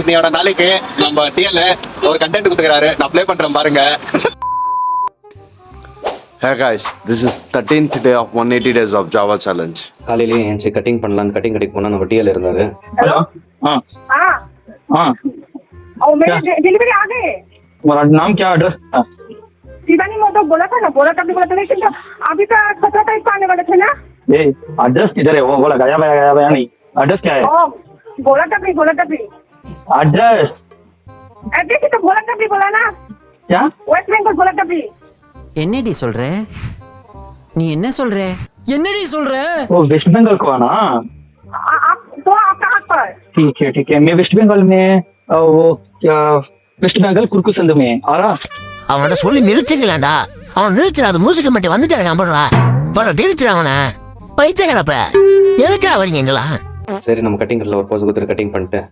இன்னையோட நாளைக்கு நம்ம டிஎல் ஒரு கண்டென்ட் கொடுத்துக்கிறாரு. நான் ப்ளே பண்றேன் பாருங்க. Hey guys, this is 13th day of 180 days of Java challenge. காலையிலேயே என் கட்டிங் பண்ணலாம் கட்டிங் கடைக்கு போனா நம்ம டிஎல் இருந்தாரு. हेलो हाँ हाँ हाँ और मेरे डिलीवरी आ गए। तुम्हारा नाम क्या एड्रेस? शिवानी मोटो बोला था ना, बोला था लेकिन तो अभी तो 17 तारीख को आने वाले थे ना। ये एड्रेस किधर है? वो बोला गया नहीं। एड्रेस क्या है? बोला था भी एड्रेस एड्रेस ही तो बोला ना, क्या? वेस्ट बंगाल बोला था भी। என்னடி சொல்ற நீ? என்ன சொல்ற? என்னடி சொல்ற? वो वेस्ट बंगाल को आना। आप तो आप कहाँ पर? ठीक है मैं वेस्ट बंगाल में वो क्या वेस्ट बंगाल कुरकुसंद में आ रहा। அவன்கிட்ட சொல்லி நிறுத்துங்களேன்டா. அவன் நிறுத்துற அது மூசிக்க மட்டும் வந்துட்டாங்க நம்புறா. பல நிறுத்துற அவனை பைத்திய கிளப்ப எதுக்கா வரீங்களா? சரி நம்ம கட்டிங் கடையில் ஒரு போஸ் கொடுத்துட்டு கட்டிங் பண்ணிட்டு